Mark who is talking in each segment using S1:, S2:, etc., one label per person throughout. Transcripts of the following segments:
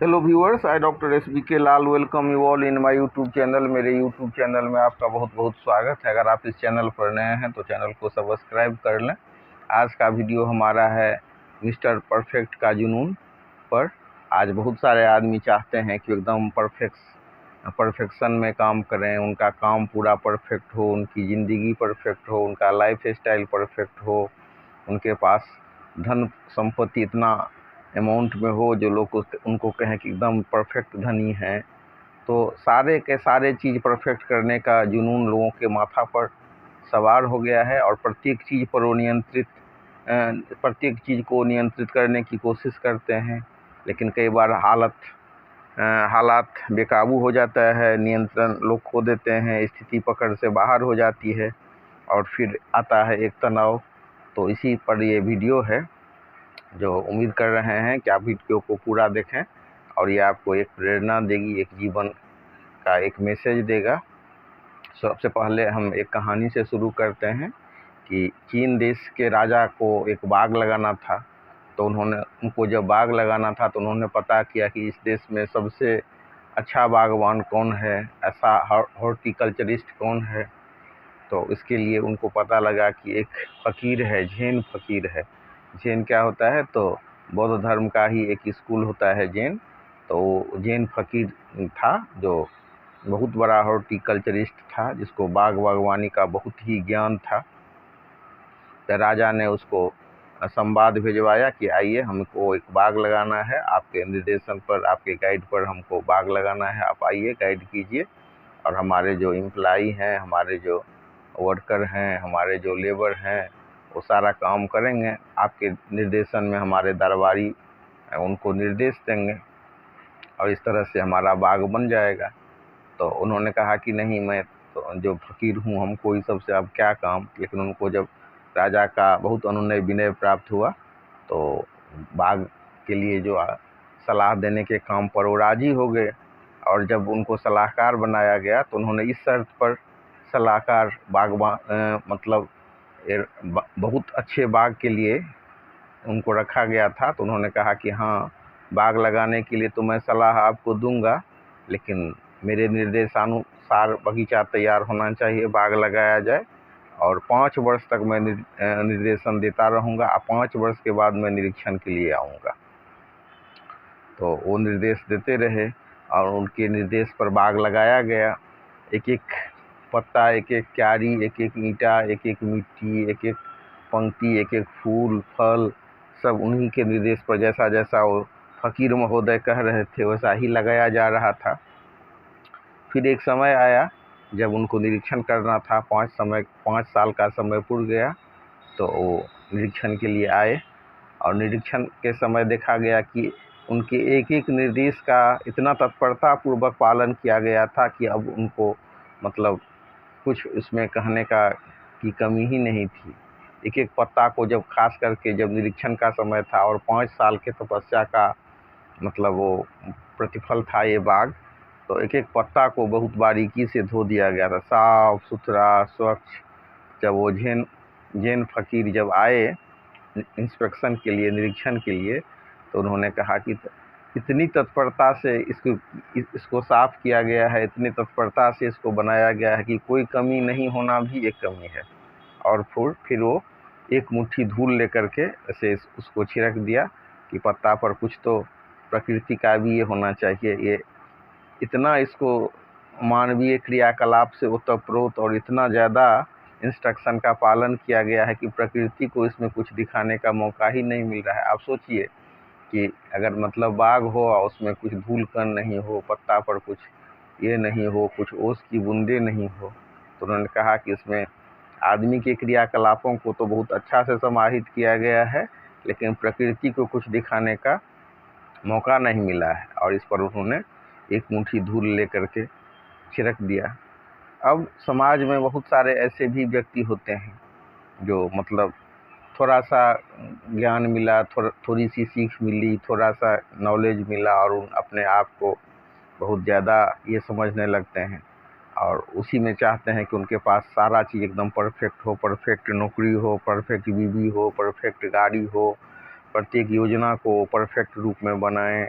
S1: Hello viewers, I doctor S B K Lal welcome you all in my YouTube channel. मेरे YouTube channel में आपका बहुत बहुत स्वागत है। अगर आप इस चैनल पर नए हैं तो चैनल को सब्सक्राइब कर लें। आज का वीडियो हमारा है मिस्टर परफेक्ट का जुनून पर। आज बहुत सारे आदमी चाहते हैं कि एकदम परफेक्शन में काम करें, उनका काम पूरा परफेक्ट हो, उनकी ज़िंदगी परफेक्ट हो, उनका लाइफ स्टाइल परफेक्ट हो, उनके पास धन संपत्ति इतना अमाउंट में हो जो लोग उनको कहें कि एकदम परफेक्ट धनी हैं। तो सारे के सारे चीज़ परफेक्ट करने का जुनून लोगों के माथा पर सवार हो गया है और प्रत्येक चीज़ पर वो प्रत्येक चीज़ को नियंत्रित करने की कोशिश करते हैं। लेकिन कई बार हालात बेकाबू हो जाता है, नियंत्रण लोग खो देते हैं, स्थिति पकड़ से बाहर हो जाती है और फिर आता है एक तनाव। तो इसी पर ये वीडियो है, जो उम्मीद कर रहे हैं कि आप वीडियो को पूरा देखें और ये आपको एक प्रेरणा देगी, एक जीवन का एक मैसेज देगा। सबसे पहले हम एक कहानी से शुरू करते हैं कि चीन देश के राजा को एक बाग लगाना था। तो उनको जब बाग लगाना था तो उन्होंने पता किया कि इस देश में सबसे अच्छा बागवान कौन है, ऐसा हॉर्टिकल्चरिस्ट कौन है। तो इसके लिए उनको पता लगा कि एक फ़कीर है, जैन फ़कीर है। जैन क्या होता है, तो बौद्ध धर्म का ही एक स्कूल होता है जैन। तो जैन फ़कीर था जो बहुत बड़ा हॉर्टिकल्चरिस्ट था, जिसको बागवानी का बहुत ही ज्ञान था। तो राजा ने उसको संवाद भिजवाया कि आइए, हमको एक बाग लगाना है, आपके निर्देशन पर, आपके गाइड पर हमको बाग लगाना है, आप आइए गाइड कीजिए। और हमारे जो एम्प्लाई हैं, हमारे जो वर्कर हैं, हमारे जो लेबर हैं, वो सारा काम करेंगे। आपके निर्देशन में हमारे दरबारी उनको निर्देश देंगे और इस तरह से हमारा बाग बन जाएगा। तो उन्होंने कहा कि नहीं, मैं तो जो फ़कीर हूँ, हमको इस सब से अब क्या काम। लेकिन उनको जब राजा का बहुत अनुनय विनय प्राप्त हुआ तो बाग के लिए जो सलाह देने के काम पर वो राजी हो गए। और जब उनको सलाहकार बनाया गया तो उन्होंने इस शर्त पर सलाहकार मतलब बहुत अच्छे बाग के लिए उनको रखा गया था। तो उन्होंने कहा कि हाँ, बाग लगाने के लिए तो मैं सलाह आपको दूंगा, लेकिन मेरे निर्देशानुसार बगीचा तैयार होना चाहिए, बाग लगाया जाए और 5 वर्ष तक मैं निर्देशन देता रहूँगा। 5 वर्ष के बाद मैं निरीक्षण के लिए आऊँगा। तो वो निर्देश देते रहे और उनके निर्देश पर बाग लगाया गया। एक एक पत्ता, एक एक क्यारी, एक एक ईंटा, एक एक मिट्टी, एक एक पंक्ति, एक एक फूल फल, सब उन्हीं के निर्देश पर जैसा जैसा वो फ़कीर महोदय कह रहे थे वैसा ही लगाया जा रहा था। फिर एक समय आया जब उनको निरीक्षण करना था। 5 साल का समय पूरा गया तो वो निरीक्षण के लिए आए और निरीक्षण के समय देखा गया कि उनके एक एक निर्देश का इतना तत्परतापूर्वक पालन किया गया था कि अब उनको मतलब कुछ उसमें कहने की कमी ही नहीं थी। एक एक पत्ता को जब खास करके जब निरीक्षण का समय था और 5 साल के तपस्या का मतलब वो प्रतिफल था ये बाग, तो एक एक पत्ता को बहुत बारीकी से धो दिया गया था, साफ सुथरा स्वच्छ। जब वो जैन फ़कीर जब आए इंस्पेक्शन के लिए, निरीक्षण के लिए, तो उन्होंने कहा कि इतनी तत्परता से इसको साफ किया गया है, इतनी तत्परता से इसको बनाया गया है कि कोई कमी नहीं होना भी एक कमी है। और फिर वो एक मुट्ठी धूल लेकर के ऐसे उसको छिड़क दिया कि पत्ता पर कुछ तो प्रकृति का भी ये होना चाहिए। ये इतना इसको मानवीय क्रियाकलाप से ओतप्रोत और इतना ज़्यादा इंस्ट्रक्शन का पालन किया गया है कि प्रकृति को इसमें कुछ दिखाने का मौका ही नहीं मिल रहा है। आप सोचिए कि अगर मतलब बाग हो और उसमें कुछ धूल कण नहीं हो, पत्ता पर कुछ ये नहीं हो, कुछ ओस की बूंदे नहीं हो। तो उन्होंने कहा कि इसमें आदमी के क्रियाकलापों को तो बहुत अच्छा से समाहित किया गया है, लेकिन प्रकृति को कुछ दिखाने का मौका नहीं मिला है। और इस पर उन्होंने एक मुट्ठी धूल लेकर के छिड़क दिया। अब समाज में बहुत सारे ऐसे भी व्यक्ति होते हैं जो मतलब थोड़ा सा ज्ञान मिला, थोड़ी सी सीख मिली, थोड़ा सा नॉलेज मिला और अपने आप को बहुत ज़्यादा ये समझने लगते हैं और उसी में चाहते हैं कि उनके पास सारा चीज़ एकदम परफेक्ट हो, परफेक्ट नौकरी हो, परफेक्ट बीवी हो, परफेक्ट गाड़ी हो, प्रत्येक योजना को परफेक्ट रूप में बनाएं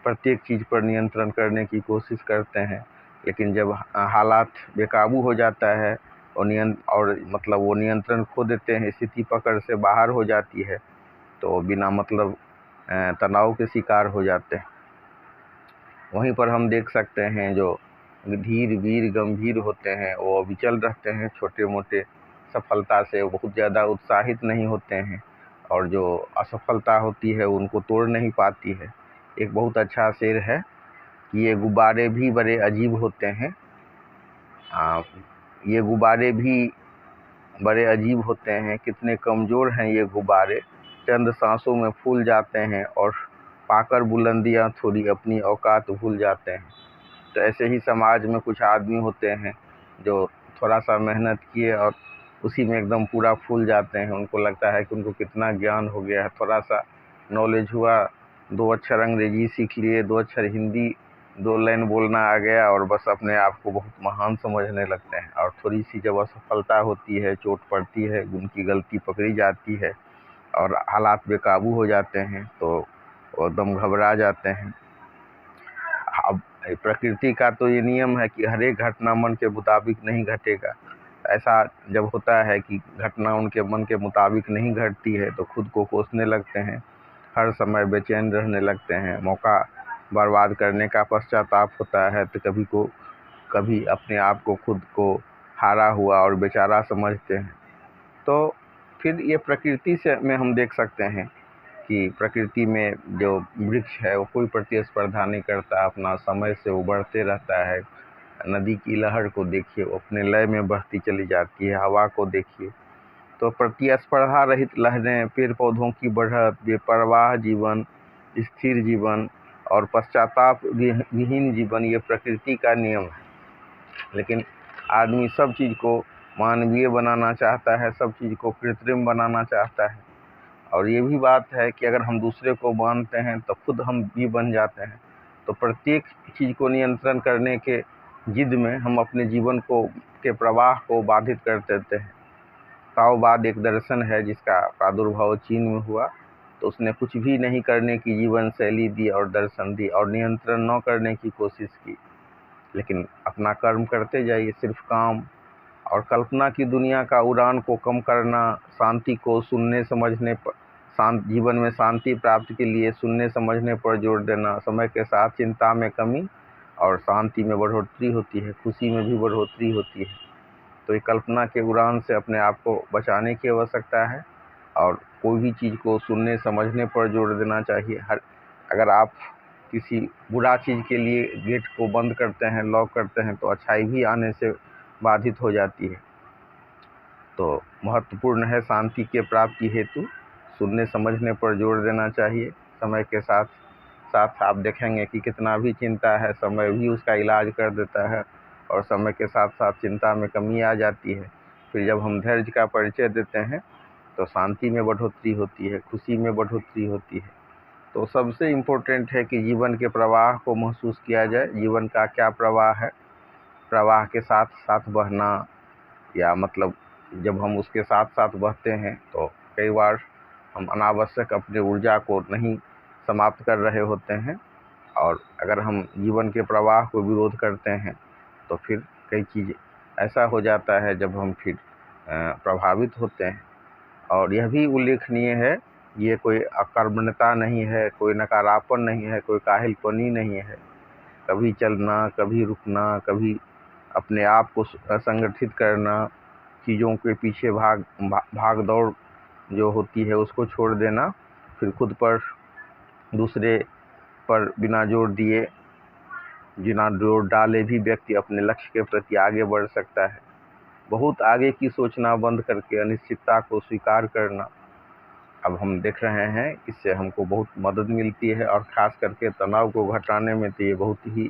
S1: प्रत्येक चीज़ पर नियंत्रण करने की कोशिश करते हैं, लेकिन जब हालात बेकाबू हो जाता है और मतलब वो नियंत्रण खो देते हैं, स्थिति पकड़ से बाहर हो जाती है, तो बिना मतलब तनाव के शिकार हो जाते हैं। वहीं पर हम देख सकते हैं जो धीर वीर गंभीर होते हैं वो विचल रहते हैं, छोटे मोटे सफलता से बहुत ज़्यादा उत्साहित नहीं होते हैं, और जो असफलता होती है उनको तोड़ नहीं पाती है। एक बहुत अच्छा शेर है कि ये गुब्बारे भी बड़े अजीब होते हैं, ये गुब्बारे भी बड़े अजीब होते हैं, कितने कमज़ोर हैं ये गुब्बारे, चंद सांसों में फूल जाते हैं और पाकर बुलंदियां थोड़ी अपनी औकात भूल जाते हैं। तो ऐसे ही समाज में कुछ आदमी होते हैं जो थोड़ा सा मेहनत किए और उसी में एकदम पूरा फूल जाते हैं। उनको लगता है कि उनको कितना ज्ञान हो गया है, थोड़ा सा नॉलेज हुआ, 2 अक्षर अंग्रेजी सीख लिए, 2 अक्षर हिंदी, 2 लाइन बोलना आ गया और बस अपने आप को बहुत महान समझने लगते हैं। और थोड़ी सी जब असफलता होती है, चोट पड़ती है, उनकी गलती पकड़ी जाती है और हालात बेकाबू हो जाते हैं, तो वो एकदम घबरा जाते हैं। अब प्रकृति का तो ये नियम है कि हर एक घटना मन के मुताबिक नहीं घटेगा। ऐसा जब होता है कि घटना उनके मन के मुताबिक नहीं घटती है तो खुद को कोसने लगते हैं, हर समय बेचैन रहने लगते हैं, मौका बर्बाद करने का पश्चाताप होता है, तो कभी अपने आप को खुद को हारा हुआ और बेचारा समझते हैं। तो फिर ये प्रकृति से में हम देख सकते हैं कि प्रकृति में जो वृक्ष है वो कोई प्रतिस्पर्धा नहीं करता, अपना समय से उबरते रहता है। नदी की लहर को देखिए, वो अपने लय में बहती चली जाती है। हवा को देखिए, तो प्रतिस्पर्धा रहित लहरें, पेड़ पौधों की बढ़त, बेपरवाह जीवन, स्थिर जीवन और पश्चाताप विहीन जीवन, ये प्रकृति का नियम है। लेकिन आदमी सब चीज़ को मानवीय बनाना चाहता है, सब चीज़ को कृत्रिम बनाना चाहता है। और ये भी बात है कि अगर हम दूसरे को मानते हैं तो खुद हम भी बन जाते हैं। तो प्रत्येक चीज़ को नियंत्रण करने के जिद में हम अपने जीवन के प्रवाह को बाधित कर देते हैं। ताओवाद एक दर्शन है जिसका प्रादुर्भाव चीन में हुआ, तो उसने कुछ भी नहीं करने की जीवन शैली दी और दर्शन दी और नियंत्रण न करने की कोशिश की, लेकिन अपना कर्म करते जाइए, सिर्फ काम और कल्पना की दुनिया का उड़ान को कम करना, शांति को सुनने समझने पर, जीवन में शांति प्राप्ति के लिए सुनने समझने पर जोर देना, समय के साथ चिंता में कमी और शांति में बढ़ोतरी होती है, खुशी में भी बढ़ोतरी होती है। तो ये कल्पना के उड़ान से अपने आप को बचाने की आवश्यकता है और कोई भी चीज़ को सुनने समझने पर जोर देना चाहिए। अगर आप किसी बुरा चीज़ के लिए गेट को बंद करते हैं, लॉक करते हैं, तो अच्छाई भी आने से बाधित हो जाती है। तो महत्वपूर्ण है शांति के प्राप्ति हेतु सुनने समझने पर जोर देना चाहिए। समय के साथ साथ आप देखेंगे कि कितना भी चिंता है, समय भी उसका इलाज कर देता है और समय के साथ साथ चिंता में कमी आ जाती है। फिर जब हम धैर्य का परिचय देते हैं तो शांति में बढ़ोतरी होती है, खुशी में बढ़ोतरी होती है। तो सबसे इम्पोर्टेंट है कि जीवन के प्रवाह को महसूस किया जाए। जीवन का क्या प्रवाह है, प्रवाह के साथ साथ बहना, या मतलब जब हम उसके साथ साथ बहते हैं तो कई बार हम अनावश्यक अपनी ऊर्जा को नहीं समाप्त कर रहे होते हैं, और अगर हम जीवन के प्रवाह को विरोध करते हैं तो फिर कई चीज़ ऐसा हो जाता है जब हम फिर प्रभावित होते हैं। और यह भी उल्लेखनीय है, ये कोई अकर्मण्यता नहीं है, कोई नकारापन नहीं है, कोई काहिलपनी नहीं है। कभी चलना, कभी रुकना, कभी अपने आप को संगठित करना, चीज़ों के पीछे भाग दौड़ जो होती है उसको छोड़ देना, फिर खुद पर दूसरे पर बिना जोर दिए, बिना जोर डाले भी व्यक्ति अपने लक्ष्य के प्रति आगे बढ़ सकता है। बहुत आगे की सोचना बंद करके अनिश्चितता को स्वीकार करना। अब हम देख रहे हैं इससे हमको बहुत मदद मिलती है, और ख़ास करके तनाव को घटाने में तो ये बहुत ही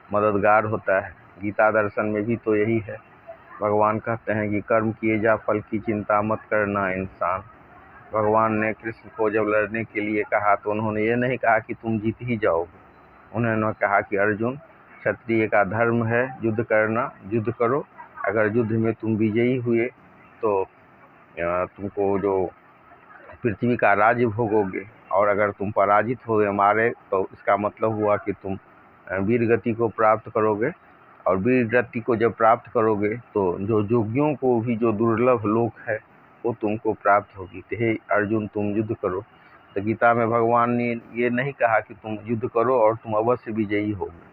S1: मददगार होता है। गीता दर्शन में भी तो यही है, भगवान कहते हैं कि कर्म किए जा, फल की चिंता मत करना इंसान। भगवान ने कृष्ण को जब लड़ने के लिए कहा तो उन्होंने ये नहीं कहा कि तुम जीत ही जाओगे, उन्होंने कहा कि अर्जुन, क्षत्रिय का धर्म है युद्ध करना, युद्ध करो। अगर युद्ध में तुम विजयी हुए तो तुमको जो पृथ्वी का राज्य भोगोगे, और अगर तुम पराजित हुए, मारे, तो इसका मतलब हुआ कि तुम वीर गति को प्राप्त करोगे। और वीर गति को जब प्राप्त करोगे तो जो योगियों को भी जो दुर्लभ लोक है वो तुमको प्राप्त होगी। तो हे अर्जुन, तुम युद्ध करो। तो गीता में भगवान ने ये नहीं कहा कि तुम युद्ध करो और तुम अवश्य विजयी होगे।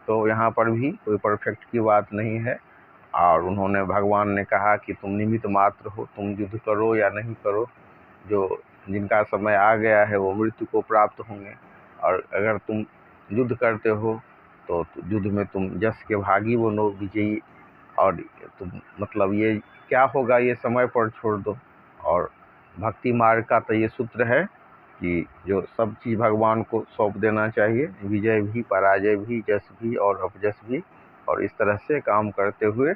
S1: तो यहाँ पर भी कोई परफेक्ट की बात नहीं है। और उन्होंने, भगवान ने कहा कि तुम निमित्त मात्र हो, तुम युद्ध करो या नहीं करो, जो जिनका समय आ गया है वो मृत्यु को प्राप्त होंगे। और अगर तुम युद्ध करते हो तो युद्ध में तुम यश के भागी बनो, विजयी। और तुम मतलब ये क्या होगा ये समय पर छोड़ दो। और भक्ति मार्ग का तो ये सूत्र है कि जो सब चीज़ भगवान को सौंप देना चाहिए, विजय भी, पराजय भी, यश भी और अपयश भी। और इस तरह से काम करते हुए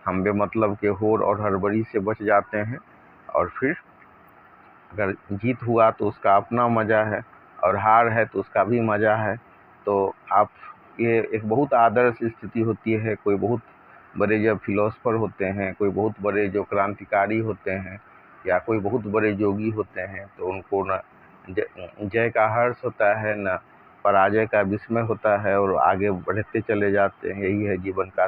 S1: हम बेमतलब के होड़ और हड़बड़ी से बच जाते हैं। और फिर अगर जीत हुआ तो उसका अपना मज़ा है, और हार है तो उसका भी मज़ा है। तो आप, ये एक बहुत आदर्श स्थिति होती है। कोई बहुत बड़े जब फिलोसफर होते हैं, कोई बहुत बड़े जो क्रांतिकारी होते हैं, या कोई बहुत बड़े योगी होते हैं, तो उनको न जय का हर्ष होता है, न पराजय का विस्मय होता है, और आगे बढ़ते चले जाते हैं। यही है जीवन का